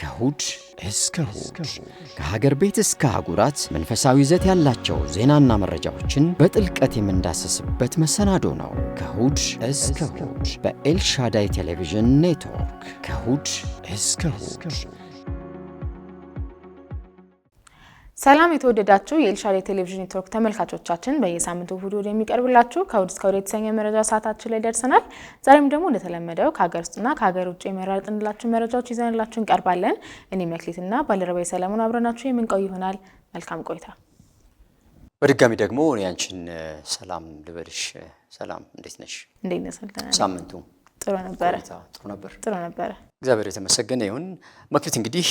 ከእሁድ እስከ እሁድ ከሀገር ቤት እስከ አህጉራት መንፈሳዊ ይዘት ያላቸው ዜናና መረጃዎችን በጥልቀት የምንዳሰስበት መሰናዶ ነው። ከእሁድ እስከ እሁድ በኤልሻዳይ ቴሌቪዥን ኔትወርክ ከእሁድ እስከ እሁድ። ሰላም የተወደዳችሁ የኤልሻዳይ ቴሌቪዥን ኔትወርክ ተመልካቾቻችን፣ በየሳምንቱ እሁድ የሚቀርብላችሁ ከእሁድ እስከ እሁድ የተሰኘ መረጃ ሰዓታችን ላይ ደርሰናል። ዛሬም ደግሞ እንደተለመደው ከሀገር ውስጥና ከሀገር ውጭ የመረጥንላችሁ መረጃዎች ይዘንላችሁ እንቀርባለን። እኔ መክሊትና ባልደረባዬ ሰለሞን አብረናችሁ የምንቆይ ይሆናል። መልካም ቆይታ። በድጋሚ ደግሞ እኔ አንቺን ሰላም ልበልሽ። ሰላም፣ እንዴት ነሽ? እንዴት ነሽ? ሳምንቱ ጥሩ ነበረ? ጥሩ ነበረ። እግዚአብሔር የተመሰገነ ይሁን። መክሊት እንግዲህ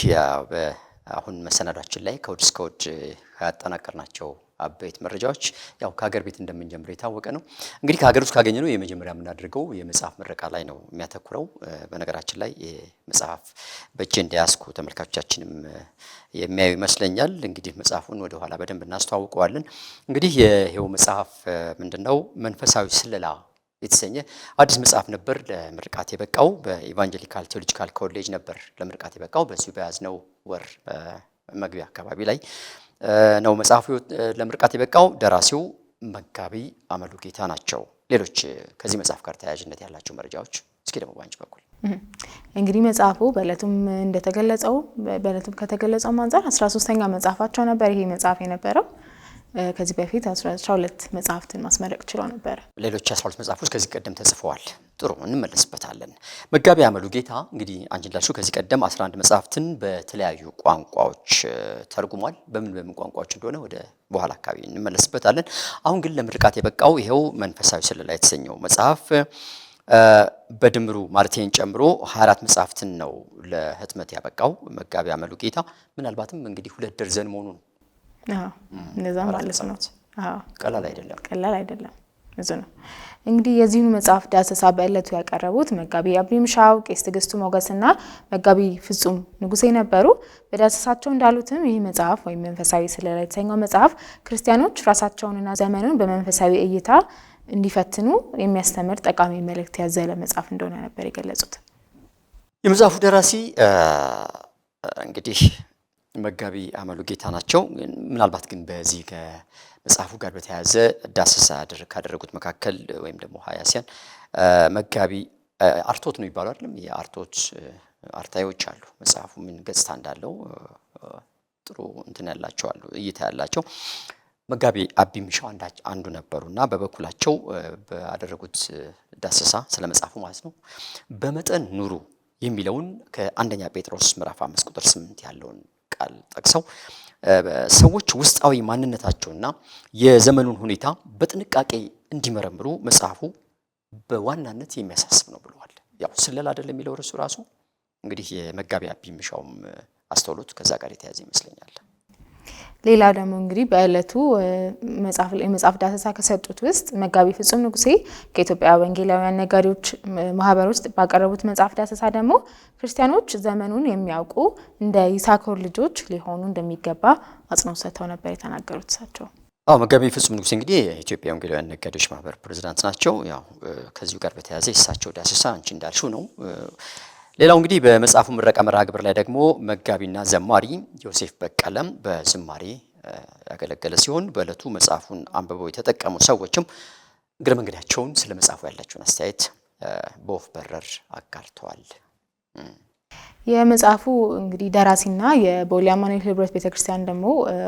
አሁን መሰናዷችን ላይ ከእሁድ እስከ እሁድ ያጠናቀርናቸው አበይት መረጃዎች ያው ከሀገር ቤት እንደምንጀምር የታወቀ ነው። እንግዲህ ከሀገር ውስጥ ካገኘነው የመጀመሪያ የምናደርገው የመጽሐፍ ምረቃ ላይ ነው የሚያተኩረው። በነገራችን ላይ የመጽሐፍ በእጄ እንደያዝኩ ተመልካቾቻችንም የሚያዩ ይመስለኛል። እንግዲህ መጽሐፉን ወደ ኋላ በደንብ እናስተዋውቀዋለን። እንግዲህ ይሄው መጽሐፍ ምንድነው? መንፈሳዊ ስለላ የተሰኘ አዲስ መጽሐፍ ነበር ለምርቃት የበቃው። በኢቫንጀሊካል ቴዎሎጂካል ኮሌጅ ነበር ለምርቃት የበቃው። በዚሁ በያዝነው ወር መግቢያ አካባቢ ላይ ነው መጽሐፉ ለምርቃት የበቃው። ደራሲው መጋቢ አመሉ ጌታ ናቸው። ሌሎች ከዚህ መጽሐፍ ጋር ተያያዥነት ያላቸው መረጃዎች እስኪ ደግሞ ባንቺ በኩል። እንግዲህ መጽሐፉ በእለቱም ከተገለጸው አንፃር 13ኛ መጽሐፋቸው ነበር ይሄ መጽሐፍ የነበረው። ከዚህ በፊት 12 መጽሐፍትን ማስመረቅ ችሎ ነበር። ሌሎች 12 መጽሐፎች ከዚህ ቀደም ተጽፈዋል። ጥሩ እንመለስበታለን። መጋቢ አመሉ ጌታ እንግዲህ አንቺ እንዳልሽው ከዚህ ቀደም 11 መጽሐፍትን በተለያዩ ቋንቋዎች ተርጉሟል። በምን ቋንቋዎች እንደሆነ ወደ በኋላ አካባቢ እንመለስበታለን። አሁን ግን ለምርቃት የበቃው ይሄው መንፈሳዊ ስለላ የተሰኘው መጽሐፍ በድምሩ ማለቴን ጨምሮ 24 መጽሐፍትን ነው ለህትመት ያበቃው መጋቢ አመሉ ጌታ። ምናልባትም እንግዲህ 2 ደርዘን መሆኑ ነው። እንደዛ ማለት ነው። ቀላል አይደለም። እዙ ነው እንግዲህ የዚህኑ መጽሐፍ ዳሰሳ በእለቱ ያቀረቡት መጋቢ አብሪምሻው፣ ቄስ ትዕግስቱ ሞገስና መጋቢ ፍጹም ንጉሴ ነበሩ። በዳሰሳቸው እንዳሉትም ይህ መጽሐፍ ወይም መንፈሳዊ ስለላ የተሰኘው መጽሐፍ ክርስቲያኖች ራሳቸውንና ዘመኑን በመንፈሳዊ እይታ እንዲፈትኑ የሚያስተምር ጠቃሚ መልእክት ያዘለ መጽሐፍ እንደሆነ ነበር የገለጹት። የመጽሐፉ ደራሲ እንግዲህ መጋቢ አመሉ ጌታ ናቸው። ምናልባት ግን በዚህ ከመጽሐፉ ጋር በተያያዘ ዳሰሳ ካደረጉት መካከል ወይም ደግሞ ሀያሲያን መጋቢ አርቶት ነው ይባላል አይደለም? የአርቶት አርታዮች አሉ። መጽሐፉ ምን ገጽታ እንዳለው ጥሩ እንትን ያላቸው አሉ፣ እይታ ያላቸው። መጋቢ አቢምሻው አንዱ ነበሩና በበኩላቸው ባደረጉት ዳሰሳ ስለ መጽሐፉ ማለት ነው በመጠን ኑሩ የሚለውን ከአንደኛ ጴጥሮስ ምዕራፍ 5 ቁጥር 8 ያለውን ቃል ጠቅሰው ሰዎች ውስጣዊ ማንነታቸውና የዘመኑን ሁኔታ በጥንቃቄ እንዲመረምሩ መጽሐፉ በዋናነት የሚያሳስብ ነው ብለዋል። ያው ስለላ አይደለም የሚለው ርዕሱ ራሱ እንግዲህ የመጋቢ አቢምሻውም አስተውሎት ከዛ ጋር የተያዘ ይመስለኛል። ሌላ ደግሞ እንግዲህ በእለቱ መጽሐፍ ዳሰሳ ከሰጡት ውስጥ መጋቢ ፍጹም ንጉሴ ከኢትዮጵያ ወንጌላውያን ነጋዴዎች ማህበር ውስጥ ባቀረቡት መጽሐፍ ዳሰሳ ደግሞ ክርስቲያኖች ዘመኑን የሚያውቁ እንደ ይሳኮር ልጆች ሊሆኑ እንደሚገባ አጽንኦት ሰጥተው ነበር የተናገሩት እሳቸው። መጋቢ ፍጹም ንጉሴ እንግዲህ የኢትዮጵያ ወንጌላውያን ነጋዴዎች ማህበር ፕሬዝዳንት ናቸው። ያው ከዚሁ ጋር በተያያዘ የእሳቸው ዳሰሳ አንቺ እንዳልሽው ነው። ሌላው እንግዲህ በመጽሐፉ ምረቃ መርሃ ግብር ላይ ደግሞ መጋቢና ዘማሪ ዮሴፍ በቀለም በዝማሬ ያገለገለ ሲሆን በእለቱ መጽሐፉን አንብበው የተጠቀሙ ሰዎችም እግረ መንገዳቸውን ስለ መጽሐፉ ያላቸውን አስተያየት በወፍ በረር አጋርተዋል። የመጽሐፉ እንግዲህ ደራሲና የቦሌ አማኑኤል ህብረት ቤተክርስቲያን ደግሞ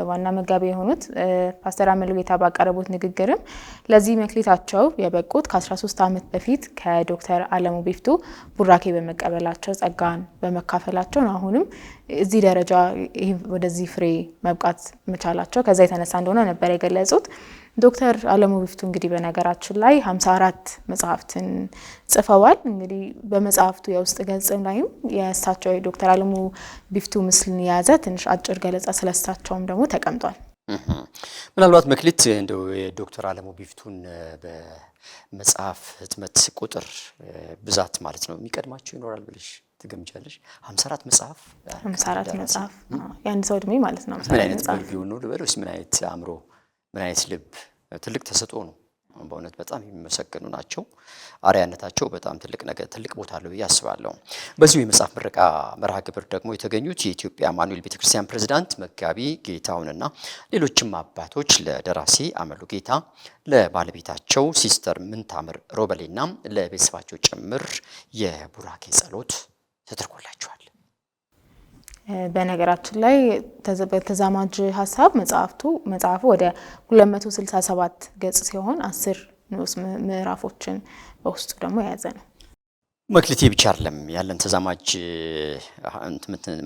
ዋና መጋቢ የሆኑት ፓስተር አመሉ ጌታ ባቀረቡት ንግግርም ለዚህ መክሊታቸው የበቁት ከ13 ዓመት በፊት ከዶክተር አለሙ ቢፍቱ ቡራኬ በመቀበላቸው ጸጋን በመካፈላቸው ነው። አሁንም እዚህ ደረጃ ወደዚህ ፍሬ መብቃት መቻላቸው ከዛ የተነሳ እንደሆነ ነበር የገለጹት። ዶክተር አለሙ ቢፍቱ እንግዲህ በነገራችን ላይ 54 መጽሐፍትን ጽፈዋል። እንግዲህ በመጽሐፍቱ የውስጥ ገጽ ላይም የእሳቸው ዶክተር አለሙ ቢፍቱ ምስልን የያዘ ትንሽ አጭር ገለጻ ስለእሳቸውም ደግሞ ተቀምጧል። ምናልባት መክሊት እንደው የዶክተር አለሙ ቢፍቱን በመጽሐፍ ህትመት ቁጥር ብዛት ማለት ነው የሚቀድማቸው ይኖራል ብለሽ ትገምቻለሽ? 54 መጽሐፍ 54 መጽሐፍ የአንድ ሰው እድሜ ማለት ነው። ምን አይነት ልብ ነው ልበልሽ? ምን አይነት አእምሮ፣ ምን አይነት ልብ! ትልቅ ተሰጥኦ ነው። በእውነት በጣም የሚመሰገኑ ናቸው። አርያነታቸው በጣም ትልቅ ቦታ አለው ብዬ አስባለሁ። በዚሁ የመጽሐፍ ምረቃ መርሃ ግብር ደግሞ የተገኙት የኢትዮጵያ አማኑኤል ቤተክርስቲያን ፕሬዝዳንት መጋቢ ጌታሁንና ሌሎችም አባቶች ለደራሲ አመሉ ጌታ፣ ለባለቤታቸው ሲስተር ምንታምር ሮበሌና ለቤተሰባቸው ጭምር የቡራኬ ጸሎት ተደርጎላቸዋል። በነገራችን ላይ በተዛማጅ ሀሳብ መጽሐፉ ወደ 267 ገጽ ሲሆን 10 ንዑስ ምዕራፎችን በውስጡ ደግሞ የያዘ ነው። መክሊቴ ብቻ አይደለም ያለን ተዛማጅ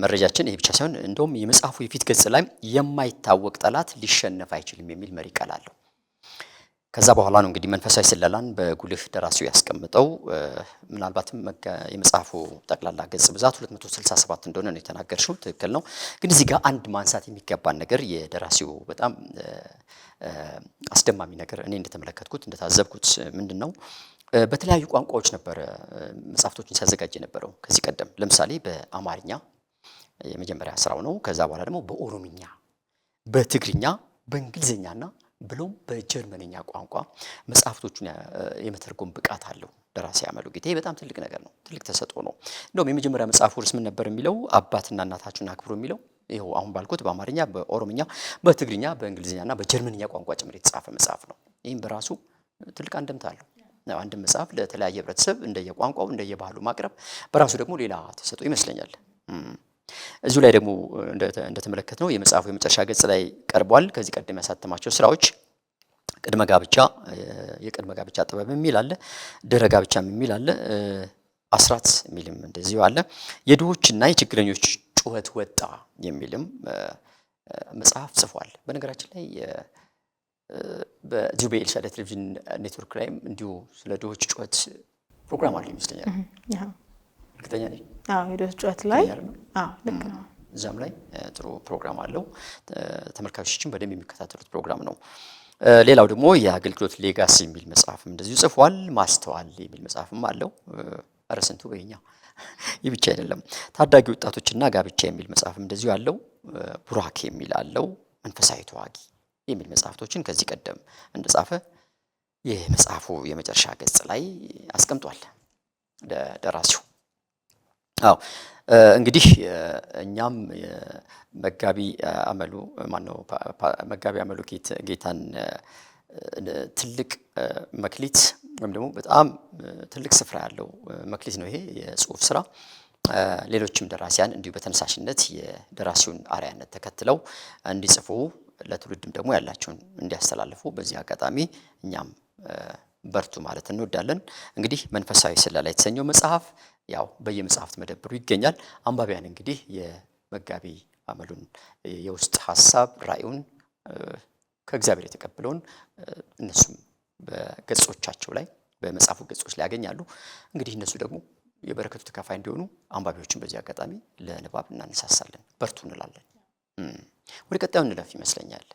መረጃችን ይሄ ብቻ ሳይሆን እንደውም የመጽሐፉ የፊት ገጽ ላይ የማይታወቅ ጠላት ሊሸነፍ አይችልም የሚል መሪ ቃል አለው። ከዛ በኋላ ነው እንግዲህ መንፈሳዊ ስለላን በጉልህ ደራሲው ያስቀምጠው። ምናልባትም የመጽሐፉ ጠቅላላ ገጽ ብዛት 267 እንደሆነ ነው የተናገርሽው፣ ትክክል ነው። ግን እዚህ ጋር አንድ ማንሳት የሚገባን ነገር የደራሲው በጣም አስደማሚ ነገር እኔ እንደተመለከትኩት እንደታዘብኩት ምንድነው በተለያዩ ቋንቋዎች ነበር መጽሐፍቶችን ሲያዘጋጅ የነበረው ከዚህ ቀደም። ለምሳሌ በአማርኛ የመጀመሪያ ስራው ነው። ከዛ በኋላ ደግሞ በኦሮምኛ፣ በትግርኛ፣ በእንግሊዝኛና ብሎም በጀርመንኛ ቋንቋ መጽሐፍቶቹን የመተርጎም ብቃት አለው ደራሲ አመሉ ጌታ። ይሄ በጣም ትልቅ ነገር ነው፣ ትልቅ ተሰጥኦ ነው። እንደውም የመጀመሪያ መጽሐፉ ርዕስ ምን ነበር የሚለው? አባትና እናታችሁን አክብሩ የሚለው ይሄው አሁን ባልኩት በአማርኛ፣ በኦሮምኛ፣ በትግርኛ፣ በእንግሊዝኛና በጀርመንኛ ቋንቋ ጭምር የተጻፈ መጽሐፍ ነው። ይህም በራሱ ትልቅ አንድምታ አለው። አንድ መጽሐፍ ለተለያየ ህብረተሰብ እንደየቋንቋው እንደየባህሉ ማቅረብ በራሱ ደግሞ ሌላ ተሰጥኦ ይመስለኛል። እዚሁ ላይ ደግሞ እንደተመለከትነው የመጽሐፉ የመጨረሻ ገጽ ላይ ቀርቧል። ከዚህ ቀደም ያሳተማቸው ስራዎች ቅድመ ጋብቻ፣ የቅድመ ጋብቻ ጥበብ የሚል አለ፣ ድህረ ጋብቻ የሚል አለ፣ አስራት የሚልም እንደዚሁ አለ። የድሆችና የችግረኞች ጩኸት ወጣ የሚልም መጽሐፍ ጽፏል። በነገራችን ላይ በዚሁ በኤልሻዳይ ቴሌቪዥን ኔትወርክ ላይም እንዲሁ ስለ ድሆች ጩኸት ፕሮግራም አለ ይመስለኛል። እርግጠኛ ነኝ። የድሆች ጩኸት ላይ ልክ ነው። እዛም ላይ ጥሩ ፕሮግራም አለው። ተመልካቾችን በደንብ የሚከታተሉት ፕሮግራም ነው። ሌላው ደግሞ የአገልግሎት ሌጋሲ የሚል መጽሐፍም እንደዚሁ ጽፏል። ማስተዋል የሚል መጽሐፍም አለው። ኧረ ስንቱ በኛ ይህ ብቻ አይደለም። ታዳጊ ወጣቶችና ጋብቻ የሚል መጽሐፍም እንደዚሁ አለው። ቡራኬ የሚል አለው። መንፈሳዊ ተዋጊ የሚል መጽሐፍቶችን ከዚህ ቀደም እንደጻፈ የመጽሐፉ የመጨረሻ ገጽ ላይ አስቀምጧል ደራሲው። እንግዲህ እኛም መጋቢ አመሉ ጌታን ትልቅ መክሊት ወይም ደግሞ በጣም ትልቅ ስፍራ ያለው መክሊት ነው ይሄ የጽሁፍ ስራ። ሌሎችም ደራሲያን እንዲሁ በተነሳሽነት የደራሲውን አርአያነት ተከትለው እንዲጽፉ ለትውልድም ደግሞ ያላቸውን እንዲያስተላልፉ በዚህ አጋጣሚ እኛም በርቱ ማለት እንወዳለን። እንግዲህ መንፈሳዊ ስለላ የተሰኘው መጽሐፍ ያው በየመጽሐፍት መደብሩ ይገኛል። አንባቢያን እንግዲህ የመጋቢ አመሉን የውስጥ ሐሳብ ራእዩን ከእግዚአብሔር የተቀበለውን እነሱም በገጾቻቸው ላይ በመጽሐፉ ገጾች ላይ ያገኛሉ። እንግዲህ እነሱ ደግሞ የበረከቱ ተካፋይ እንዲሆኑ አንባቢዎችን በዚህ አጋጣሚ ለንባብ እናነሳሳለን፣ በርቱ እንላለን። ወደ ቀጣዩ እንለፍ ይመስለኛል።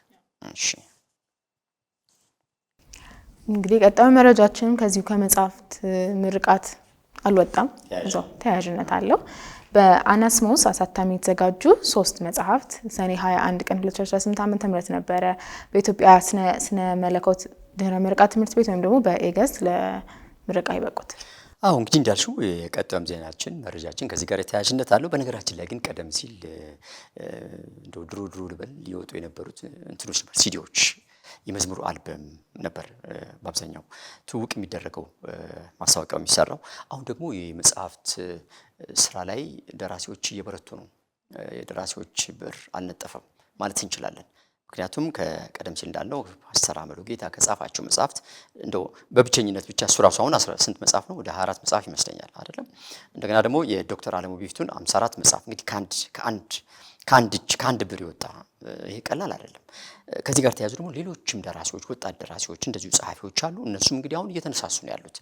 እሺ እንግዲህ ቀጣዩ መረጃችን ከዚሁ ከመጽሐፍት ምርቃት አልወጣም፣ እዛው ተያያዥነት አለው። በአናስሞስ አሳታሚ የተዘጋጁ 3 መጽሐፍት ሰኔ 21 ቀን 2018 ዓ.ም ነበረ በኢትዮጵያ ስነ መለኮት ድህረ ምረቃ ትምህርት ቤት ወይም ደግሞ በኤገስት ለምረቃ ይበቁት። እንግዲህ እንዳልሽው የቀጣዩም ዜናችን መረጃችን ከዚህ ጋር የተያያዥነት አለው። በነገራችን ላይ ግን ቀደም ሲል እንደው ድሮ ልበል ሊወጡ የነበሩት እንትኖች ነበር፣ ሲዲዎች፣ የመዝሙሩ አልበም ነበር በአብዛኛው ትውውቅ የሚደረገው ማስታወቂያው የሚሰራው። አሁን ደግሞ የመጽሐፍት ስራ ላይ ደራሲዎች እየበረቱ ነው። የደራሲዎች ብር አልነጠፈም ማለት እንችላለን። ምክንያቱም ከቀደም ሲል እንዳልነው ፓስተር አመሉ ጌታ ከጻፋቸው መጽሐፍት እንደው በብቸኝነት ብቻ እሱ ራሱ አሁን 18 መጽሐፍ ነው፣ ወደ 24 መጽሐፍ ይመስለኛል አይደለም። እንደገና ደግሞ የዶክተር አለሙ ቢፍቱን 54 መጽሐፍ እንግዲህ ከአንድ ብር ይወጣ፣ ይሄ ቀላል አይደለም። ከዚህ ጋር ተያይዞ ደግሞ ሌሎችም ደራሲዎች፣ ወጣት ደራሲዎች እንደዚሁ ጸሐፊዎች አሉ። እነሱም እንግዲህ አሁን እየተነሳሱ ነው ያሉት።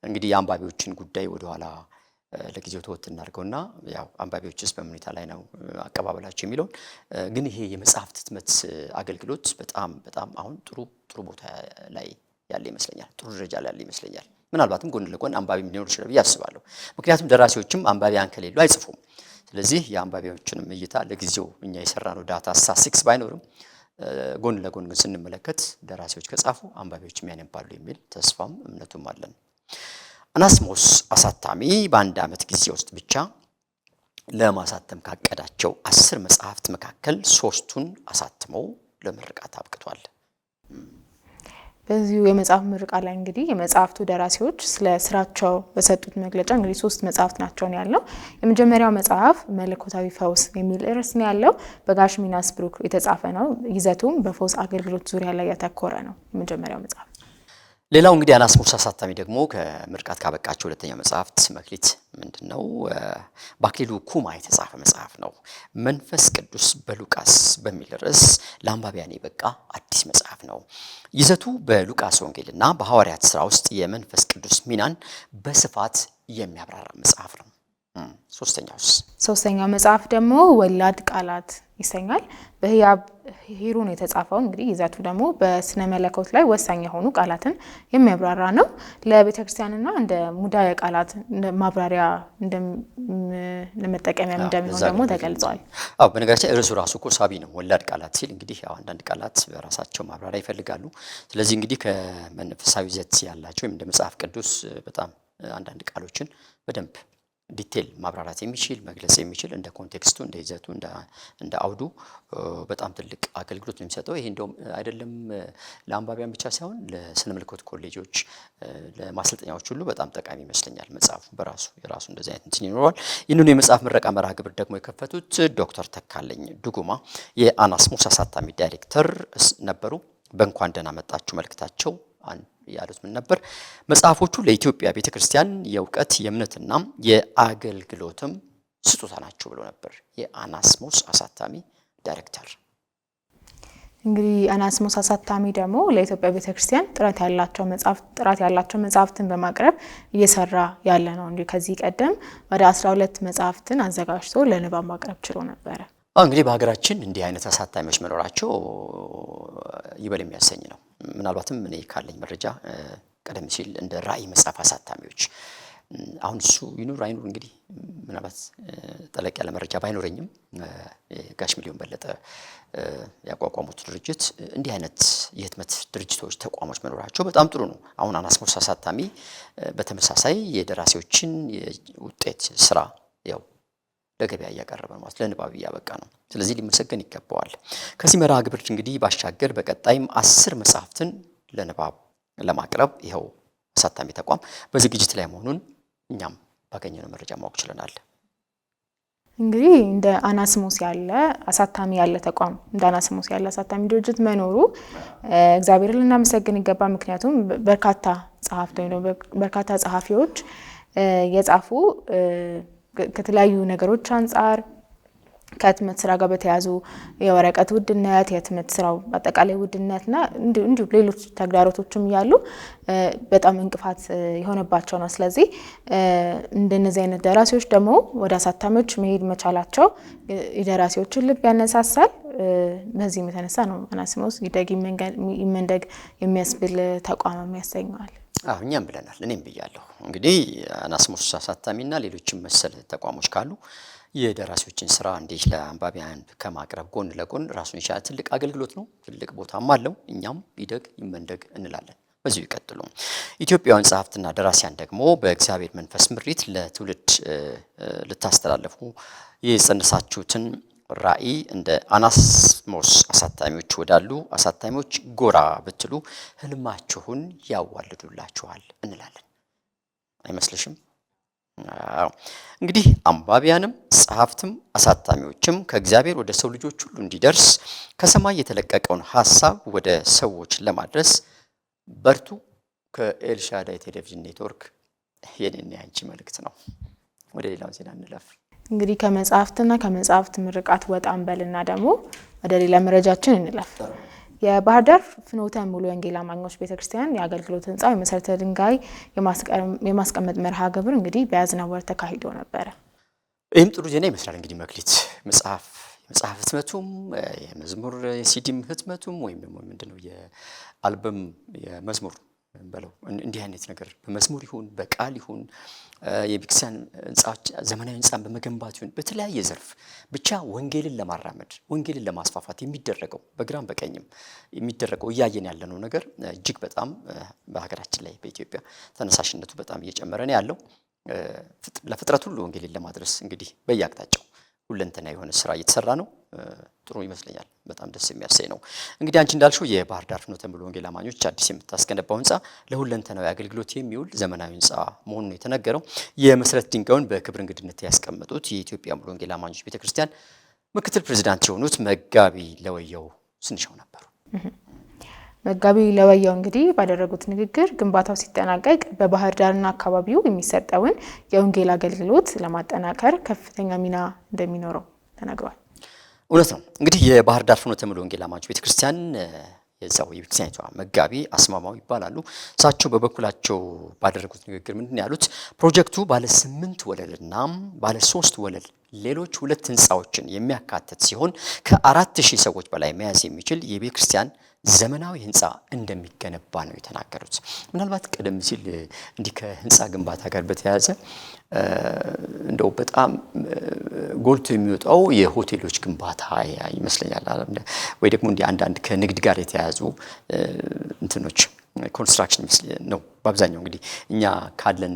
እንግዲህ የአንባቢዎችን ጉዳይ ወደኋላ ለጊዜው ተወት እናድርገውና ያው አንባቢዎችስ በምን ሁኔታ ላይ ነው አቀባበላቸው የሚለውን ግን ይሄ የመጽሐፍት ህትመት አገልግሎት በጣም አሁን ጥሩ ቦታ ላይ ያለ ይመስለኛል። ጥሩ ደረጃ ላይ ያለ ይመስለኛል። ምናልባትም ጎን ለጎን አንባቢ ሊኖር ይችላል ብዬ አስባለሁ። ምክንያቱም ደራሲዎችም አንባቢያን ከሌሉ አይጽፉም። ስለዚህ የአንባቢዎችንም እይታ ለጊዜው እኛ የሰራነው ዳታ ስታቲስቲክስ ባይኖርም ጎን ለጎን ግን ስንመለከት ደራሲዎች ከጻፉ አንባቢዎችም ያነባሉ የሚል ተስፋም እምነቱም አለን። አናስሞስ አሳታሚ በአንድ ዓመት ጊዜ ውስጥ ብቻ ለማሳተም ካቀዳቸው 10 መጽሐፍት መካከል 3ቱን አሳትመው ለምርቃት አብቅቷል። በዚሁ የመጽሐፍ ምርቃት ላይ እንግዲህ የመጽሐፍቱ ደራሲዎች ስለ ስራቸው በሰጡት መግለጫ እንግዲህ 3 መጽሐፍት ናቸው ያለው። የመጀመሪያው መጽሐፍ መለኮታዊ ፈውስ የሚል ርዕስ ነው ያለው። በጋሽ ሚናስ ብሩክ የተጻፈ ነው። ይዘቱም በፈውስ አገልግሎት ዙሪያ ላይ ያተኮረ ነው የመጀመሪያው መጽሐፍ። ሌላው እንግዲህ አናስሞስ አሳታሚ ደግሞ ከምርቃት ካበቃቸው ሁለተኛው መጽሐፍት መክሊት ምንድነው በአክሊሉ ኩማ የተጻፈ መጽሐፍ ነው። መንፈስ ቅዱስ በሉቃስ በሚል ርዕስ ለአንባቢያን የበቃ አዲስ መጽሐፍ ነው። ይዘቱ በሉቃስ ወንጌልና በሐዋርያት ሥራ ውስጥ የመንፈስ ቅዱስ ሚናን በስፋት የሚያብራራ መጽሐፍ ነው። ሶስተኛው መጽሐፍ ደግሞ ወላድ ቃላት ይሰኛል። በህያብ ሂሩን የተጻፈው እንግዲህ ይዘቱ ደግሞ በስነ መለኮት ላይ ወሳኝ የሆኑ ቃላትን የሚያብራራ ነው። ለቤተክርስቲያንና እንደ ሙዳየ ቃላት ማብራሪያ ለመጠቀሚያ እንደሚሆን ደግሞ ተገልጿል። በነገራችን ርዕሱ ራሱ እኮ ሳቢ ነው። ወላድ ቃላት ሲል እንግዲህ አንዳንድ ቃላት በራሳቸው ማብራሪያ ይፈልጋሉ። ስለዚህ እንግዲህ ከመንፈሳዊ ይዘት ያላቸው እንደ መጽሐፍ ቅዱስ በጣም አንዳንድ ቃሎችን በደንብ ዲቴል ማብራራት የሚችል መግለጽ የሚችል እንደ ኮንቴክስቱ እንደ ይዘቱ እንደ አውዱ በጣም ትልቅ አገልግሎት ነው የሚሰጠው። ይሄ እንደውም አይደለም ለአንባቢያን ብቻ ሳይሆን ለስነ ምልክት ኮሌጆች ለማሰልጠኛዎች ሁሉ በጣም ጠቃሚ ይመስለኛል። መጽሐፉ በራሱ የራሱ እንደዚህ አይነት እንትን ይኖራል። ይህንን የመጽሐፍ ምረቃ መርሃ ግብር ደግሞ የከፈቱት ዶክተር ተካለኝ ዱጉማ የአናስሞስ አሳታሚ ዳይሬክተር ነበሩ። በእንኳን ደህና መጣችሁ መልእክታቸው ያሉት ምን ነበር? መጽሐፎቹ ለኢትዮጵያ ቤተክርስቲያን የእውቀት የእምነትና የአገልግሎትም ስጦታ ናቸው ብሎ ነበር የአናስሞስ አሳታሚ ዳይሬክተር። እንግዲህ አናስሞስ አሳታሚ ደግሞ ለኢትዮጵያ ቤተክርስቲያን ጥራት ያላቸው መጽሐፍትን በማቅረብ እየሰራ ያለ ነው። እንግዲህ ከዚህ ቀደም ወደ 12 መጽሐፍትን አዘጋጅቶ ለንባብ ማቅረብ ችሎ ነበር። እንግዲህ በሀገራችን እንዲህ አይነት አሳታሚዎች መኖራቸው ይበል የሚያሰኝ ነው። ምናልባትም እኔ ካለኝ መረጃ ቀደም ሲል እንደ ራዕይ መጽሐፍ አሳታሚዎች አሁን እሱ ይኑር አይኑር እንግዲህ ምናልባት ጠለቅ ያለ መረጃ ባይኖረኝም ጋሽ ሚሊዮን በለጠ ያቋቋሙት ድርጅት እንዲህ አይነት የህትመት ድርጅቶች ተቋሞች መኖራቸው በጣም ጥሩ ነው። አሁን አናስሞስ አሳታሚ በተመሳሳይ የደራሲዎችን ውጤት ስራ ያው ለገበያ እያቀረበ ማለት ለንባብ እያበቃ ነው። ስለዚህ ሊመሰገን ይገባዋል። ከዚህ መርሃ ግብር እንግዲህ ባሻገር በቀጣይም 10 መጽሐፍትን ለንባብ ለማቅረብ ይኸው አሳታሚ ተቋም በዝግጅት ላይ መሆኑን እኛም ባገኘነው መረጃ ማወቅ ችለናል። እንግዲህ እንደ አናስሞስ ያለ አሳታሚ ያለ ተቋም እንደ አናስሞስ ያለ አሳታሚ ድርጅት መኖሩ እግዚአብሔርን ልናመሰግን ይገባ። ምክንያቱም በርካታ ጸሐፊዎች የጻፉ ከተለያዩ ነገሮች አንፃር ከህትመት ስራ ጋር በተያዙ የወረቀት ውድነት የህትመት ስራው አጠቃላይ ውድነትና እንዲሁ ሌሎች ተግዳሮቶችም ያሉ በጣም እንቅፋት የሆነባቸው ነው። ስለዚህ እንደነዚህ አይነት ደራሲዎች ደግሞ ወደ አሳታሚዎች መሄድ መቻላቸው የደራሲዎችን ልብ ያነሳሳል። በዚህም የተነሳ ነው አናስሞስ ይደግ ይመንደግ የሚያስብል ተቋም ያሰኘዋል። እኛም ብለናል፣ እኔም ብያለሁ። እንግዲህ አናስሞስ አሳታሚና ሌሎችም መሰል ተቋሞች ካሉ የደራሲዎችን ስራ እንዲህ ለአንባቢያን ከማቅረብ ጎን ለጎን ራሱን የቻለ ትልቅ አገልግሎት ነው፣ ትልቅ ቦታም አለው። እኛም ይደግ ይመንደግ እንላለን። በዚሁ ይቀጥሉ። ኢትዮጵያውያን ጸሐፍትና ደራሲያን ደግሞ በእግዚአብሔር መንፈስ ምሪት ለትውልድ ልታስተላልፉ የጸነሳችሁትን ራዕይ እንደ አናስሞስ አሳታሚዎች ወዳሉ አሳታሚዎች ጎራ ብትሉ ህልማችሁን ያዋልዱላችኋል እንላለን። አይመስልሽም? እንግዲህ አንባቢያንም ጸሐፍትም አሳታሚዎችም ከእግዚአብሔር ወደ ሰው ልጆች ሁሉ እንዲደርስ ከሰማይ የተለቀቀውን ሐሳብ ወደ ሰዎች ለማድረስ በርቱ። ከኤልሻዳይ ቴሌቪዥን ኔትወርክ የኔና ያንቺ መልእክት ነው። ወደ ሌላው ዜና እንለፍ። እንግዲህ ከመጽሐፍት ምርቃት ወጣን በልና ደግሞ ወደ ሌላ መረጃችን እንለፍ። የባህር ዳር ፍኖተ ሙሉ ወንጌል አማኞች ቤተክርስቲያን የአገልግሎት ህንጻ የመሰረተ ድንጋይ የማስቀመጥ መርሃ ግብር እንግዲህ በያዝነው ወር ተካሂዶ ነበር። ይህም ጥሩ ዜና ይመስላል። እንግዲህ መክሊት መጽሐፍ ህትመቱም የመዝሙር የሲዲም ህትመቱም ወይም ደግሞ ምንድነው የአልበም የመዝሙር በለው እንዲህ አይነት ነገር በመዝሙር ይሁን በቃል ይሁን የቤተክርስቲያን ህንጻዎች ዘመናዊ ህንጻን በመገንባት ይሁን በተለያየ ዘርፍ ብቻ ወንጌልን ለማራመድ ወንጌልን ለማስፋፋት የሚደረገው በግራም በቀኝም የሚደረገው እያየን ያለነው ነገር እጅግ በጣም በሀገራችን ላይ በኢትዮጵያ ተነሳሽነቱ በጣም እየጨመረ ነው ያለው። ለፍጥረት ሁሉ ወንጌልን ለማድረስ እንግዲህ በየአቅጣጫው ሁለንተና የሆነ ስራ እየተሰራ ነው። ጥሩ ይመስለኛል። በጣም ደስ የሚያሰኝ ነው። እንግዲህ አንቺ እንዳልሽው የባህር ዳር ፍኖተ ሙሉ ወንጌል አማኞች አዲስ የምታስገነባው ህንጻ ለሁለንተናዊ አገልግሎት የሚውል ዘመናዊ ህንጻ መሆኑን ነው የተነገረው። የመሰረት ድንጋዩን በክብር እንግድነት ያስቀመጡት የኢትዮጵያ ሙሉ ወንጌል አማኞች ቤተክርስቲያን ምክትል ፕሬዝዳንት የሆኑት መጋቢ ለወየው ስንሻው ነበሩ። መጋቢ ለወየው እንግዲህ ባደረጉት ንግግር ግንባታው ሲጠናቀቅ በባህር ዳርና አካባቢው የሚሰጠውን የወንጌል አገልግሎት ለማጠናከር ከፍተኛ ሚና እንደሚኖረው ተናግረዋል። እውነት ነው። እንግዲህ የባህር ዳር ፍኖተ ሙሉ ወንጌል አማኞች ቤተክርስቲያን የዛው የቤተክርስቲያኒቷ መጋቢ አስማማው ይባላሉ። እሳቸው በበኩላቸው ባደረጉት ንግግር ምንድን ያሉት ፕሮጀክቱ ባለ 8 ወለልና ባለ 3 ወለል ሌሎች 2 ህንጻዎችን የሚያካትት ሲሆን ከ4000 ሰዎች በላይ መያዝ የሚችል የቤተክርስቲያን ዘመናዊ ህንጻ እንደሚገነባ ነው የተናገሩት። ምናልባት ቀደም ሲል እንዲህ ከህንጻ ግንባታ ጋር በተያያዘ እንደው በጣም ጎልቶ የሚወጣው የሆቴሎች ግንባታ ይመስለኛል ወይ ደግሞ እንዲህ አንዳንድ ከንግድ ጋር የተያያዙ እንትኖች ኮንስትራክሽን ነው በአብዛኛው እንግዲህ እኛ ካለን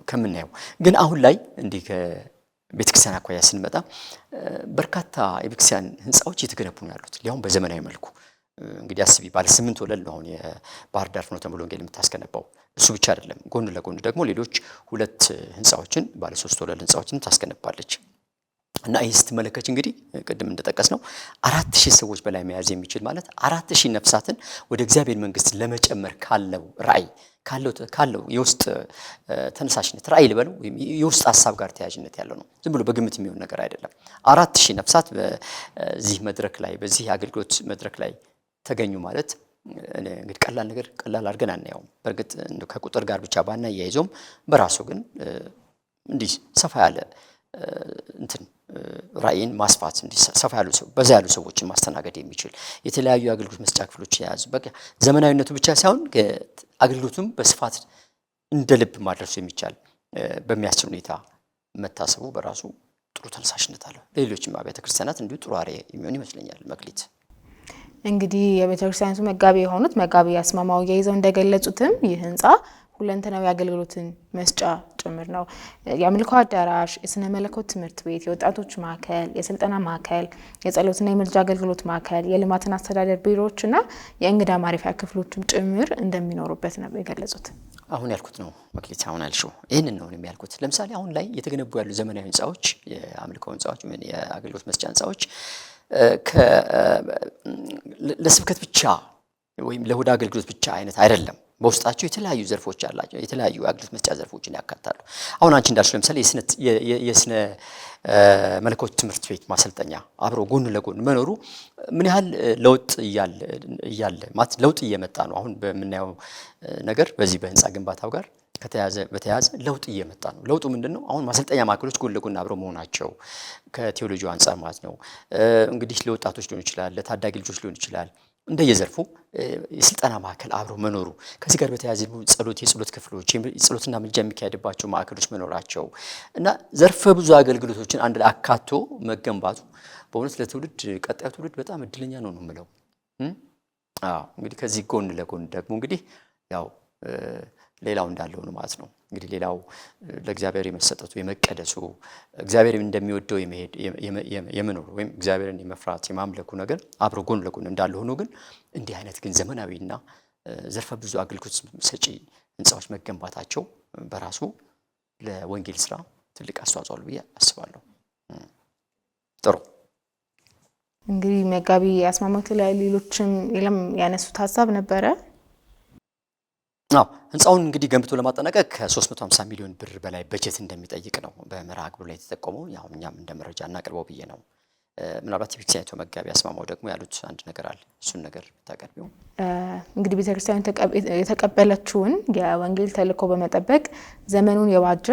ከምናየው። ግን አሁን ላይ እንዲህ ከቤተክርስቲያን አኳያ ስንመጣ በርካታ የቤተክርስቲያን ህንጻዎች እየተገነቡ ነው ያሉት ሊያውም በዘመናዊ መልኩ። እንግዲህ አስቢ ባለ 8 ወለል ነው አሁን የባህር ዳር ፍኖተ ሙሉ ወንጌል የምታስገነባው። እሱ ብቻ አይደለም፣ ጎን ለጎን ደግሞ ሌሎች 2 ህንጻዎችን ባለ 3 ወለል ህንጻዎችን ታስገነባለች። እና ይህ ስትመለከች እንግዲህ ቅድም እንደጠቀስ ነው 4000 ሰዎች በላይ መያዝ የሚችል ማለት 4000 ነፍሳትን ወደ እግዚአብሔር መንግስት ለመጨመር ካለው ራዕይ ካለው የውስጥ ተነሳሽነት ራዕይ ልበለው ወይም የውስጥ ሐሳብ ጋር ተያያዥነት ያለው ነው። ዝም ብሎ በግምት የሚሆን ነገር አይደለም። 4000 ነፍሳት በዚህ መድረክ ላይ በዚህ አገልግሎት መድረክ ላይ ተገኙ ማለት እንግዲህ ቀላል ነገር ቀላል አድርገን አናየውም። በእርግጥ ከቁጥር ጋር ብቻ ባናያይዘውም በራሱ ግን እንዲህ ሰፋ ያለ እንትን ራዕይን ማስፋት እንዲህ ሰፋ ያሉ ሰው በዛ ያሉ ሰዎችን ማስተናገድ የሚችል የተለያዩ አገልግሎት መስጫ ክፍሎች የያዙ በቃ ዘመናዊነቱ ብቻ ሳይሆን አገልግሎቱም በስፋት እንደልብ ማድረስ የሚቻል በሚያስችል ሁኔታ መታሰቡ በራሱ ጥሩ ተነሳሽነት አለው። ለሌሎችም አብያተ ክርስቲያናት እንዲሁ ጥሩ አርአያ የሚሆን ይመስለኛል። መክሊት እንግዲህ የቤተክርስቲያኑ መጋቢ የሆኑት መጋቢ አስማማው ያይዘው እንደገለጹትም ይህ ህንጻ ሁለንተናዊ አገልግሎትን መስጫ ጭምር ነው። የአምልኮ አዳራሽ፣ የስነ መለኮት ትምህርት ቤት፣ የወጣቶች ማዕከል፣ የስልጠና ማዕከል፣ የጸሎትና የምልጃ አገልግሎት ማዕከል፣ የልማትና አስተዳደር ቢሮዎችና የእንግዳ ማረፊያ ክፍሎችም ጭምር እንደሚኖሩበት ነው የገለጹት። አሁን ያልኩት ነው መክሊት፣ አሁን ያልሽው ይሄንን ነው የሚያልኩት። ለምሳሌ አሁን ላይ የተገነቡ ያሉ ዘመናዊ ህንጻዎች፣ የአምልኮ ህንጻዎች፣ የአገልግሎት መስጫ ህንጻዎች ለስብከት ብቻ ወይም ለእሁድ አገልግሎት ብቻ አይነት አይደለም። በውስጣቸው የተለያዩ ዘርፎች አላቸው። የተለያዩ አገልግሎት መስጫ ዘርፎችን ያካታሉ። አሁን አንቺ እንዳልሽው ለምሳሌ የስነ መለኮት ትምህርት ቤት ማሰልጠኛ አብሮ ጎን ለጎን መኖሩ ምን ያህል ለውጥ እያለ ማለት ለውጥ እየመጣ ነው። አሁን በምናየው ነገር በዚህ በህንጻ ግንባታው ጋር በተያያዘ ለውጥ እየመጣ ነው። ለውጡ ምንድነው? አሁን ማሰልጠኛ ማዕከሎች ጎን ለጎን አብረው መሆናቸው ከቴዎሎጂው አንፃር ማለት ነው። እንግዲህ ለወጣቶች ሊሆን ይችላል፣ ለታዳጊ ልጆች ሊሆን ይችላል። እንደየዘርፉ የስልጠና ማዕከል አብሮ መኖሩ ከዚህ ጋር በተያያዘ የጸሎት ክፍሎች የጸሎትና ምልጃ የሚካሄድባቸው ማዕከሎች መኖራቸው እና ዘርፈ ብዙ አገልግሎቶችን አንድ ላይ አካቶ መገንባቱ በእውነት ለትውልድ ቀጣዩ ትውልድ በጣም እድለኛ ነው የምለው። እንግዲህ ከዚህ ጎን ለጎን ደግሞ እንግዲህ ያው ሌላው እንዳለው ነው ማለት ነው። እንግዲህ ሌላው ለእግዚአብሔር የመሰጠቱ የመቀደሱ እግዚአብሔር እንደሚወደው የመኖር ወይም እግዚአብሔርን የመፍራት የማምለኩ ነገር አብሮ ጎን ለጎን እንዳለ ሆኖ ግን እንዲህ አይነት ግን ዘመናዊና ዘርፈ ብዙ አገልግሎት ሰጪ ህንጻዎች መገንባታቸው በራሱ ለወንጌል ስራ ትልቅ አስተዋጽኦ አለው ብዬ አስባለሁ። ጥሩ እንግዲህ መጋቢ አስማማው ላይ ሌሎችም ያነሱት ሀሳብ ነበረ። ህንጻውን እንግዲህ ገንብቶ ለማጠናቀቅ ከ350 ሚሊዮን ብር በላይ በጀት እንደሚጠይቅ ነው በመርሃ ግብሩ ላይ የተጠቆመው። ያው እኛም እንደ መረጃ እናቀርበው ብዬ ነው። ምናልባት ቤተክርስቲያኒቱ መጋቢ አስማማው ደግሞ ያሉት አንድ ነገር አለ። እሱን ነገር ታቀርቢው። እንግዲህ ቤተክርስቲያኑ የተቀበለችውን የወንጌል ተልእኮ በመጠበቅ ዘመኑን የዋጀ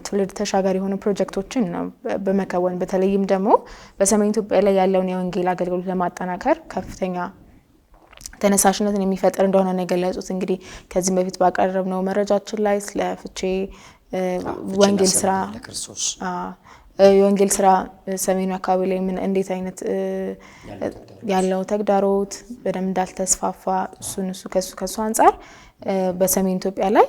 ትውልድ ተሻጋሪ የሆኑ ፕሮጀክቶችን ነው በመከወን በተለይም ደግሞ በሰሜን ኢትዮጵያ ላይ ያለውን የወንጌል አገልግሎት ለማጠናከር ከፍተኛ ተነሳሽነትን የሚፈጥር እንደሆነ ነው የገለጹት። እንግዲህ ከዚህም በፊት ባቀረብነው መረጃችን ላይ ስለ ፍቼ ወንጌል ስራ የወንጌል ስራ ሰሜኑ አካባቢ ላይ ምን እንዴት አይነት ያለው ተግዳሮት በደንብ እንዳልተስፋፋ ከሱ አንፃር በሰሜን ኢትዮጵያ ላይ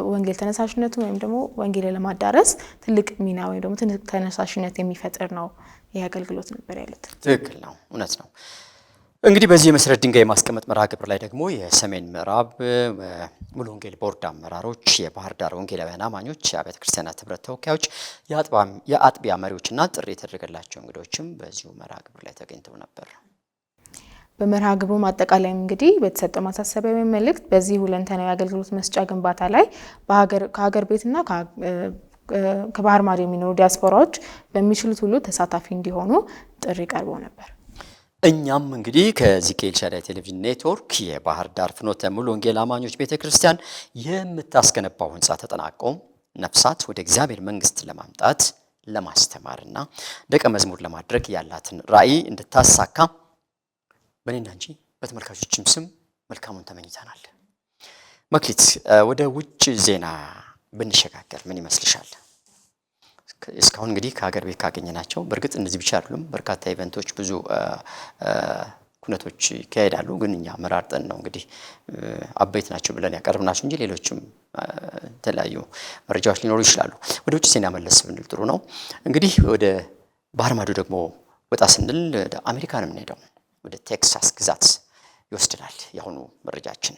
ወንጌል ተነሳሽነቱ ወይም ደግሞ ወንጌል ለማዳረስ ትልቅ ሚና ወይም ደግሞ ትልቅ ተነሳሽነት የሚፈጥር ነው ይህ አገልግሎት ነበር ያሉት። ትክክል ነው፣ እውነት ነው። እንግዲህ በዚህ የመሰረት ድንጋይ የማስቀመጥ መርሃ ግብር ላይ ደግሞ የሰሜን ምዕራብ ሙሉ ወንጌል ቦርድ አመራሮች፣ የባህር ዳር ወንጌላውያን አማኞች፣ የአብያተ ክርስቲያናት ህብረት ተወካዮች፣ የአጥቢያ መሪዎችና ጥሪ የተደረገላቸው እንግዶችም በዚሁ መርሃ ግብር ላይ ተገኝተው ነበር። በመርሃ ግብሩ ማጠቃለያም እንግዲህ በተሰጠው ማሳሰቢያ መልእክት በዚህ ሁለንተናዊ አገልግሎት መስጫ ግንባታ ላይ ከሀገር ቤትና ከባህር ማዶ የሚኖሩ ዲያስፖራዎች በሚችሉት ሁሉ ተሳታፊ እንዲሆኑ ጥሪ ቀርቦ ነበር። እኛም እንግዲህ ከዚህ ከኤልሻዳይ ቴሌቪዥን ኔትወርክ የባህር ዳር ፍኖተ ሙሉ ወንጌል አማኞች ቤተክርስቲያን የምታስገነባው ህንጻ ተጠናቆ ነፍሳት ወደ እግዚአብሔር መንግስት ለማምጣት ለማስተማርና ደቀ መዝሙር ለማድረግ ያላትን ራዕይ እንድታሳካ በእኔና እንጂ በተመልካቾችም ስም መልካሙን ተመኝተናል። መክሊት፣ ወደ ውጭ ዜና ብንሸጋገር ምን ይመስልሻል? እስካሁን እንግዲህ ከሀገር ቤት ካገኘናቸው በእርግጥ እነዚህ ብቻ አይደሉም፣ በርካታ ኢቨንቶች ብዙ ኩነቶች ይካሄዳሉ። ግን እኛ መራርጠን ነው እንግዲህ አበይት ናቸው ብለን ያቀርብናቸው እንጂ ሌሎችም የተለያዩ መረጃዎች ሊኖሩ ይችላሉ። ወደ ውጭ ዜና መለስ ብንል ጥሩ ነው። እንግዲህ ወደ ባህር ማዶ ደግሞ ወጣ ስንል ወደ አሜሪካ ነው የምንሄደው። ወደ ቴክሳስ ግዛት ይወስድናል የአሁኑ መረጃችን።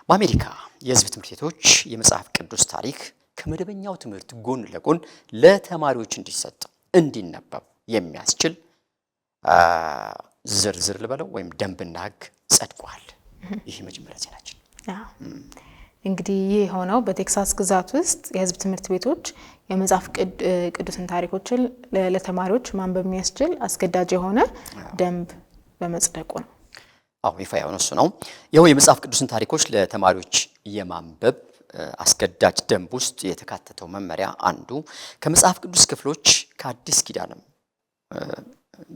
በአሜሪካ የህዝብ ትምህርት ቤቶች የመጽሐፍ ቅዱስ ታሪክ ከመደበኛው ትምህርት ጎን ለጎን ለተማሪዎች እንዲሰጥ እንዲነበብ የሚያስችል ዝርዝር ልበለው ወይም ደንብና ህግ ጸድቋል። ይህ መጀመሪያ ዜናችን። እንግዲህ ይህ ሆነው በቴክሳስ ግዛት ውስጥ የህዝብ ትምህርት ቤቶች የመጽሐፍ ቅዱስን ታሪኮችን ለተማሪዎች ማንበብ የሚያስችል አስገዳጅ የሆነ ደንብ በመጽደቁ ነው። ይፋ የሆነው እሱ ነው። ይኸው የመጽሐፍ ቅዱስን ታሪኮች ለተማሪዎች የማንበብ አስገዳጅ ደንብ ውስጥ የተካተተው መመሪያ አንዱ ከመጽሐፍ ቅዱስ ክፍሎች ከአዲስ ኪዳንም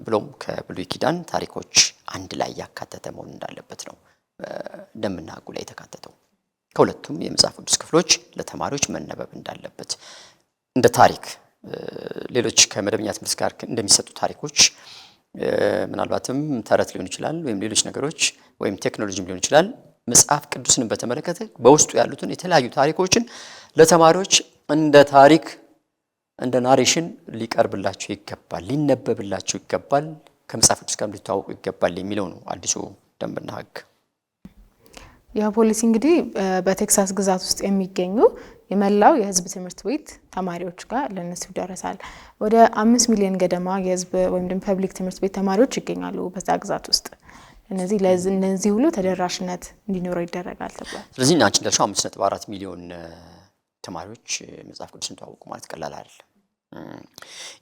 ብሎም ከብሉይ ኪዳን ታሪኮች አንድ ላይ ያካተተ መሆን እንዳለበት ነው ደንብና ህጉ ላይ የተካተተው። ከሁለቱም የመጽሐፍ ቅዱስ ክፍሎች ለተማሪዎች መነበብ እንዳለበት እንደ ታሪክ ሌሎች ከመደበኛ ትምህርት ጋር እንደሚሰጡ ታሪኮች ምናልባትም ተረት ሊሆን ይችላል ወይም ሌሎች ነገሮች ወይም ቴክኖሎጂም ሊሆን ይችላል። መጽሐፍ ቅዱስን በተመለከተ በውስጡ ያሉትን የተለያዩ ታሪኮችን ለተማሪዎች እንደ ታሪክ እንደ ናሬሽን ሊቀርብላቸው ይገባል፣ ሊነበብላቸው ይገባል፣ ከመጽሐፍ ቅዱስ ጋር ሊተዋወቁ ይገባል የሚለው ነው አዲሱ ደንብና ህግ። ያ ፖሊሲ እንግዲህ በቴክሳስ ግዛት ውስጥ የሚገኙ የመላው የህዝብ ትምህርት ቤት ተማሪዎች ጋር ለነሱ ይደረሳል። ወደ 5 ሚሊዮን ገደማ የህዝብ ወይም ደግሞ ፐብሊክ ትምህርት ቤት ተማሪዎች ይገኛሉ በዛ ግዛት ውስጥ። እነዚህ ሁሉ ተደራሽነት እንዲኖረው ይደረጋል ተብሏል። ስለዚህ አንቺ እንዳልሽው 5.4 ሚሊዮን ተማሪዎች መጽሐፍ ቅዱስን ተዋወቁ ማለት ቀላል አይደለም።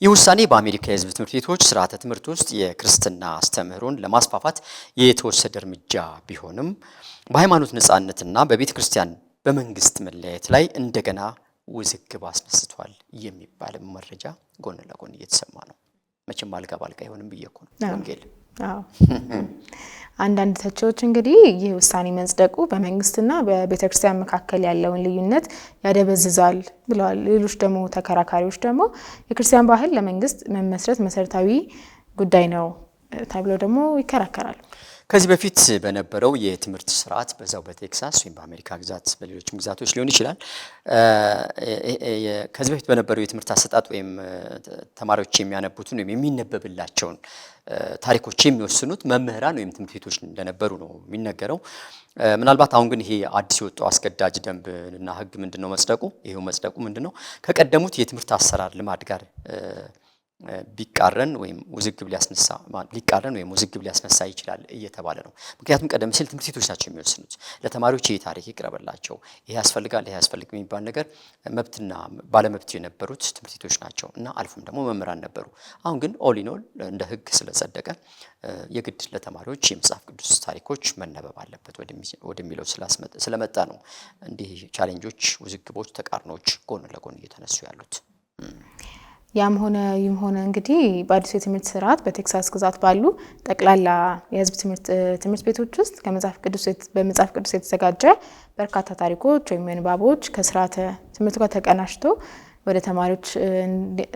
ይህ ውሳኔ በአሜሪካ የህዝብ ትምህርት ቤቶች ስርዓተ ትምህርት ውስጥ የክርስትና አስተምህሮን ለማስፋፋት የተወሰደ እርምጃ ቢሆንም በሃይማኖት ነጻነትና በቤተ ክርስቲያን በመንግስት መለያየት ላይ እንደገና ውዝግብ አስነስቷል የሚባል መረጃ ጎን ለጎን እየተሰማ ነው። መቼም አልጋ ባልጋ አይሆንም ብዬ እኮ ነው ወንጌል። አንዳንድ ተቺዎች እንግዲህ ይህ ውሳኔ መጽደቁ በመንግስትና በቤተክርስቲያን መካከል ያለውን ልዩነት ያደበዝዛል ብለዋል። ሌሎች ደግሞ ተከራካሪዎች ደግሞ የክርስቲያን ባህል ለመንግስት መመስረት መሰረታዊ ጉዳይ ነው ተብለው ደግሞ ይከራከራሉ። ከዚህ በፊት በነበረው የትምህርት ስርዓት በዛው በቴክሳስ ወይም በአሜሪካ ግዛት በሌሎችም ግዛቶች ሊሆን ይችላል። ከዚህ በፊት በነበረው የትምህርት አሰጣጥ ወይም ተማሪዎች የሚያነቡትን ወይም የሚነበብላቸውን ታሪኮች የሚወስኑት መምህራን ወይም ትምህርት ቤቶች እንደነበሩ ነው የሚነገረው። ምናልባት አሁን ግን ይሄ አዲስ የወጣው አስገዳጅ ደንብና ህግ ምንድነው መጽደቁ? ይሄው መጽደቁ ምንድነው ከቀደሙት የትምህርት አሰራር ልማድ ጋር ቢቃረን ወይም ውዝግብ ሊያስነሳ ይችላል እየተባለ ነው። ምክንያቱም ቀደም ሲል ትምህርት ቤቶች ናቸው የሚወስኑት። ለተማሪዎች ይሄ ታሪክ ይቅረበላቸው፣ ይሄ ያስፈልጋል፣ ይሄ ያስፈልግም የሚባል ነገር መብትና ባለመብት የነበሩት ትምህርት ቤቶች ናቸው እና አልፎም ደግሞ መምህራን ነበሩ። አሁን ግን ኦል ኢን ኦል እንደ ህግ ስለጸደቀ የግድ ለተማሪዎች የመጽሐፍ ቅዱስ ታሪኮች መነበብ አለበት ወደሚለው ስለመጣ ነው እንዲህ ቻሌንጆች፣ ውዝግቦች፣ ተቃርኖች ጎን ለጎን እየተነሱ ያሉት። ያም ሆነ እንግዲህ በአዲሱ የትምህርት ስርዓት በቴክሳስ ግዛት ባሉ ጠቅላላ የህዝብ ትምህርት ቤቶች ውስጥ በመጽሐፍ ቅዱስ የተዘጋጀ በርካታ ታሪኮች ወይም ምንባቦች ከስርዓተ ትምህርቱ ጋር ተቀናጅቶ ወደ ተማሪዎች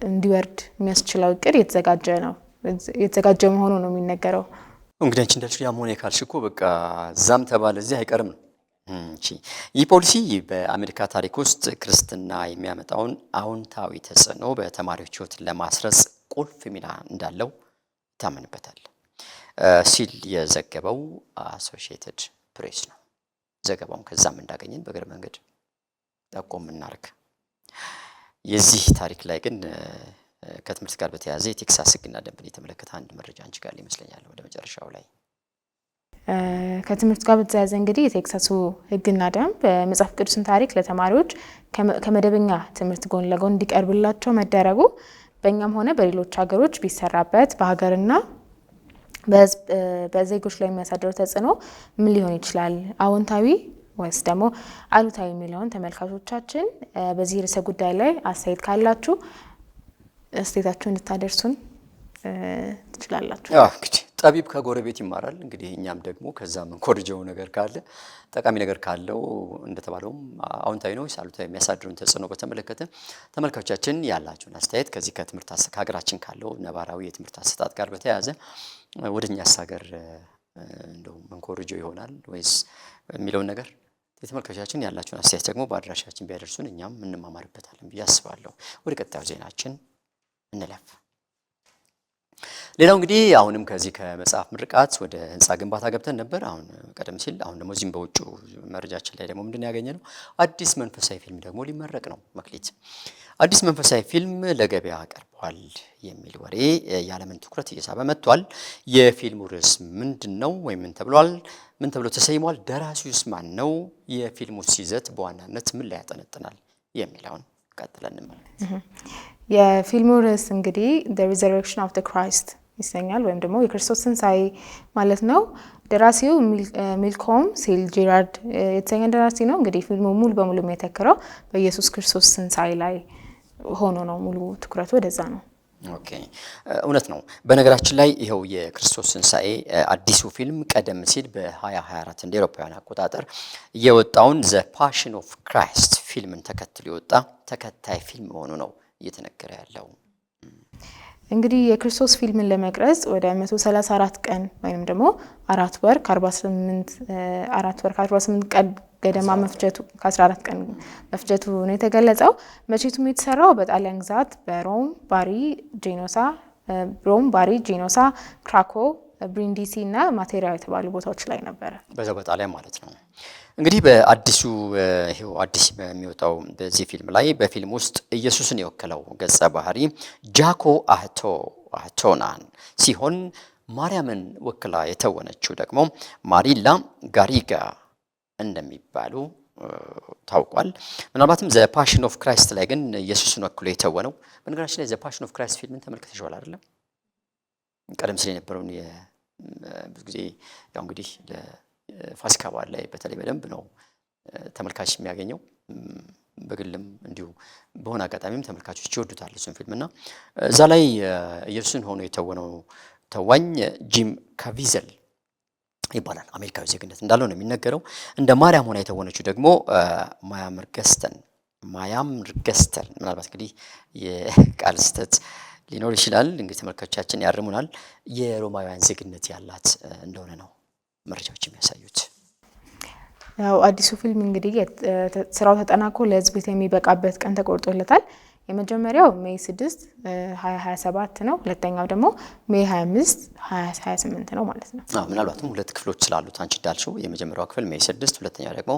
እንዲወርድ የሚያስችለው እቅድ የተዘጋጀ መሆኑ ነው የሚነገረው። እንግዲህ አንቺ እንዳልሽ ያም ሆነ ካልሽ እኮ በቃ ዛም ተባለ እዚህ አይቀርም ነው። ይህ ፖሊሲ በአሜሪካ ታሪክ ውስጥ ክርስትና የሚያመጣውን አዎንታዊ ተጽዕኖ በተማሪዎች ህይወት ለማስረጽ ቁልፍ ሚና እንዳለው ይታመንበታል ሲል የዘገበው አሶሺየትድ ፕሬስ ነው። ዘገባውን ከዛም እንዳገኘን በእግረ መንገድ ጠቆም እናርግ። የዚህ ታሪክ ላይ ግን ከትምህርት ጋር በተያያዘ የቴክሳስ ህግና ደንብን የተመለከተ አንድ መረጃ አንቺ ጋር ይመስለኛል ወደ መጨረሻው ላይ። ከትምህርት ጋር በተያያዘ እንግዲህ የቴክሳሱ ህግና ደንብ መጽሐፍ ቅዱስን ታሪክ ለተማሪዎች ከመደበኛ ትምህርት ጎን ለጎን እንዲቀርብላቸው መደረጉ በእኛም ሆነ በሌሎች ሀገሮች ቢሰራበት በሀገርና በዜጎች ላይ የሚያሳድረው ተጽዕኖ ምን ሊሆን ይችላል? አዎንታዊ ወይስ ደግሞ አሉታዊ የሚለውን ተመልካቾቻችን በዚህ ርዕሰ ጉዳይ ላይ አስተያየት ካላችሁ አስተያየታችሁን እንድታደርሱን ትችላላችሁ። እንግዲህ ጠቢብ ከጎረቤት ይማራል። እንግዲህ እኛም ደግሞ ከዛ ምን ኮርጀው ነገር ካለ ጠቃሚ ነገር ካለው እንደተባለውም አዎንታዊ ነው አሉታዊ የሚያሳድሩን ተጽዕኖ በተመለከተ ተመልካቾቻችን ያላችሁን አስተያየት ከዚህ ከሀገራችን ካለው ነባራዊ የትምህርት አሰጣጥ ጋር በተያያዘ ወደኛስ ሀገር እንደው ምን ኮርጀው ይሆናል ወይስ የሚለውን ነገር የተመልካቾቻችን ያላችሁን አስተያየት ደግሞ በአድራሻችን ቢያደርሱን እኛም እንማማርበታለን ብዬ አስባለሁ። ወደ ቀጣዩ ዜናችን እንለፍ። ሌላው እንግዲህ አሁንም ከዚህ ከመጽሐፍ ምርቃት ወደ ህንፃ ግንባታ ገብተን ነበር። አሁን ቀደም ሲል አሁን ደግሞ እዚህም በውጭ መረጃችን ላይ ደግሞ ምንድን ያገኘነው አዲስ መንፈሳዊ ፊልም ደግሞ ሊመረቅ ነው። መክሊት አዲስ መንፈሳዊ ፊልም ለገበያ ቀርቧል የሚል ወሬ የዓለምን ትኩረት እየሳበ መጥቷል። የፊልሙ ርዕስ ምንድን ነው ወይም ምን ተብሏል? ምን ተብሎ ተሰይሟል? ደራሲውስ ማን ነው? የፊልሙስ ይዘት በዋናነት ምን ላይ ያጠነጥናል የሚለውን ቀጥለን እንመለከት። የፊልሙ ርዕስ እንግዲህ The Resurrection of the Christ ይሰኛል ወይም ደግሞ የክርስቶስ ትንሣኤ ማለት ነው። ደራሲው ሚልኮም ሴል ጄራርድ የተሰኘ ደራሲ ነው። እንግዲህ ፊልሙ ሙሉ በሙሉ የሚያተኩረው በኢየሱስ ክርስቶስ ትንሣኤ ላይ ሆኖ ነው። ሙሉ ትኩረቱ ወደዛ ነው። ኦኬ እውነት ነው። በነገራችን ላይ ይኸው የክርስቶስ ትንሣኤ አዲሱ ፊልም ቀደም ሲል በ2024 እንደ አውሮፓውያን አቆጣጠር የወጣውን ዘ ፓሽን ኦፍ ክራይስት ፊልምን ተከትሎ የወጣ ተከታይ ፊልም መሆኑ ነው እየተነገረ ያለው። እንግዲህ የክርስቶስ ፊልምን ለመቅረጽ ወደ 134 ቀን ወይም ደግሞ 4 ወር ከ48 ቀን ገደማ መፍጀቱ ከ14 ቀን መፍጀቱ ነው የተገለጸው። መቼቱም የተሰራው በጣሊያን ግዛት በሮም፣ ባሪ፣ ጄኖሳ፣ ክራኮ፣ ብሪንዲሲ እና ማቴሪያ የተባሉ ቦታዎች ላይ ነበረ። በዛው በጣሊያን ማለት ነው። እንግዲህ በአዲሱ ይሄው አዲስ በሚወጣው በዚህ ፊልም ላይ በፊልም ውስጥ ኢየሱስን የወከለው ገጸ ባህሪ ጃኮ አህቶናን ሲሆን ማርያምን ወክላ የተወነችው ደግሞ ማሪላ ጋሪጋ እንደሚባሉ ታውቋል። ምናልባትም ዘ ፓሽን ኦፍ ክራይስት ላይ ግን ኢየሱስን ወክሎ የተወነው በነገራችን ላይ ዘ ፓሽን ኦፍ ክራይስት ፊልምን ተመልክተሽዋል አይደለም? ቀደም ሲል የነበረውን ብዙ ጊዜ ያው እንግዲህ ፋሲካ በዓል ላይ በተለይ በደንብ ነው ተመልካች የሚያገኘው። በግልም እንዲሁ በሆነ አጋጣሚም ተመልካቾች ይወዱታል እሱን ፊልምና እዛ ላይ ኢየሱስን ሆኖ የተወነው ተዋኝ ጂም ካቪዘል ይባላል። አሜሪካዊ ዜግነት እንዳለው ነው የሚነገረው። እንደ ማርያም ሆና የተወነችው ደግሞ ማያም ርገስተን ምናልባት እንግዲህ የቃል ስህተት ሊኖር ይችላል። እንግዲህ ተመልካቾቻችን ያርሙናል። የሮማውያን ዜግነት ያላት እንደሆነ ነው መረጃዎች የሚያሳዩት። ያው አዲሱ ፊልም እንግዲህ ስራው ተጠናቆ ለህዝብ የሚበቃበት ቀን ተቆርጦለታል። የመጀመሪያው ሜይ 6 2027 ነው። ሁለተኛው ደግሞ ሜይ 25 2028 ነው ማለት ነው። ምናልባትም ሁለት ክፍሎች ስላሉት አንቺ እንዳልሽው የመጀመሪያው ክፍል ሜይ 6 ሁለተኛው ደግሞ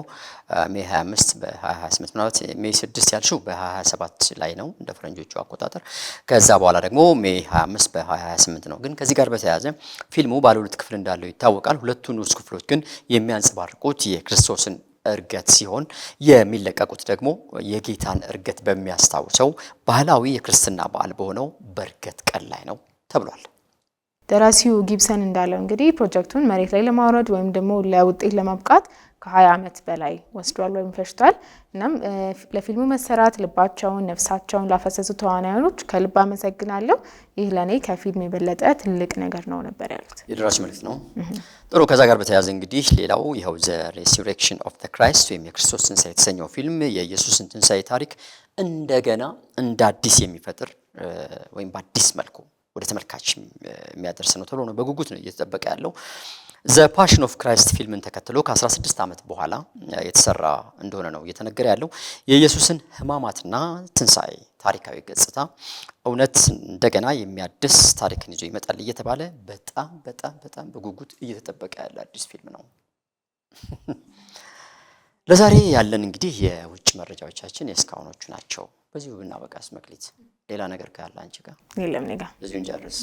ሜይ 25 በ2028 ምናልባት ሜይ 6 ያልሽው በ2027 ላይ ነው እንደ ፈረንጆቹ አቆጣጠር። ከዛ በኋላ ደግሞ ሜይ 25 በ2028 ነው። ግን ከዚህ ጋር በተያያዘ ፊልሙ ባለ ሁለት ክፍል እንዳለው ይታወቃል። ሁለቱ ንዑስ ክፍሎች ግን የሚያንጸባርቁት የክርስቶስን እርገት ሲሆን የሚለቀቁት ደግሞ የጌታን እርገት በሚያስታውሰው ባህላዊ የክርስትና በዓል በሆነው በእርገት ቀን ላይ ነው ተብሏል። ደራሲው ጊብሰን እንዳለው እንግዲህ ፕሮጀክቱን መሬት ላይ ለማውረድ ወይም ደግሞ ለውጤት ለማብቃት ከ20 ዓመት በላይ ወስዷል ወይም ፈጅቷል። እናም ለፊልሙ መሰራት ልባቸውን ነፍሳቸውን ላፈሰሱ ተዋናዮች ከልብ አመሰግናለሁ። ይህ ለኔ ከፊልም የበለጠ ትልቅ ነገር ነው ነበር ያሉት። የደራሲ መልእክት ነው። ጥሩ። ከዛ ጋር በተያያዘ እንግዲህ ሌላው ይኸው ዘ ሬሱሬክሽን ኦፍ ዘ ክራይስት ወይም የክርስቶስ ትንሣኤ የተሰኘው ፊልም የኢየሱስን ትንሣኤ ታሪክ እንደገና እንደ አዲስ የሚፈጥር ወይም በአዲስ መልኩ ወደ ተመልካች የሚያደርስ ነው ተብሎ ነው በጉጉት ነው እየተጠበቀ ያለው። ዘ ፓሽን ኦፍ ክራይስት ፊልምን ተከትሎ ከ16 ዓመት በኋላ የተሰራ እንደሆነ ነው እየተነገረ ያለው። የኢየሱስን ሕማማትና ትንሣኤ ታሪካዊ ገጽታ እውነት እንደገና የሚያድስ ታሪክን ይዞ ይመጣል እየተባለ በጣም በጣም በጣም በጉጉት እየተጠበቀ ያለ አዲስ ፊልም ነው። ለዛሬ ያለን እንግዲህ የውጭ መረጃዎቻችን የእስካሁኖቹ ናቸው። በዚሁ ብናበቃስ መክሊት፣ ሌላ ነገር ካለ አንቺ ጋር? የለም እኔ ጋር። በዚሁ እንጨርስ።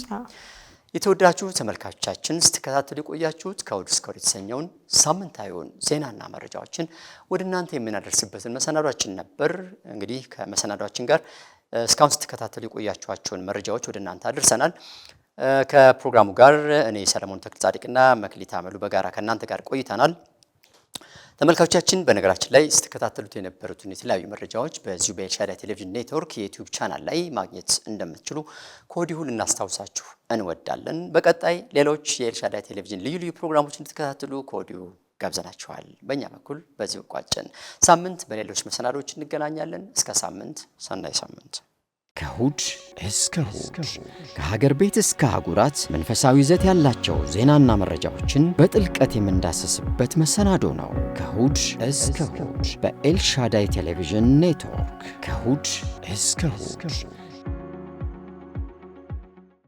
የተወዳጁ ተመልካቾቻችን ስትከታተሉ የቆያችሁት ከእሁድ እስከ እሁድ የተሰኘውን ሳምንታዊውን ዜናና መረጃዎችን ወደ እናንተ የምናደርስበትን መሰናዷችን ነበር። እንግዲህ ከመሰናዷችን ጋር እስካሁን ስትከታተሉ የቆያችኋቸውን መረጃዎች ወደ እናንተ አድርሰናል። ከፕሮግራሙ ጋር እኔ ሰለሞን ተክለጻድቅና መክሊት አመሉ በጋራ ከእናንተ ጋር ቆይተናል። ተመልካቾቻችን በነገራችን ላይ ስትከታተሉት የነበሩትን የተለያዩ መረጃዎች በዚሁ በኤልሻዳይ ቴሌቪዥን ኔትወርክ የዩቲዩብ ቻናል ላይ ማግኘት እንደምትችሉ ከወዲሁ ልናስታውሳችሁ እንወዳለን። በቀጣይ ሌሎች የኤልሻዳይ ቴሌቪዥን ልዩ ልዩ ፕሮግራሞች እንድትከታተሉ ከወዲሁ ጋብዘናችኋል። በእኛ በኩል በዚሁ ቋጨን። ሳምንት በሌሎች መሰናዶች እንገናኛለን። እስከ ሳምንት፣ ሰናይ ሳምንት። ከእሁድ እስከ እሁድ ከሀገር ቤት እስከ አህጉራት መንፈሳዊ ይዘት ያላቸው ዜናና መረጃዎችን በጥልቀት የምንዳሰስበት መሰናዶ ነው። ከእሁድ እስከ እሁድ በኤልሻዳይ ቴሌቪዥን ኔትወርክ። ከእሁድ እስከ እሁድ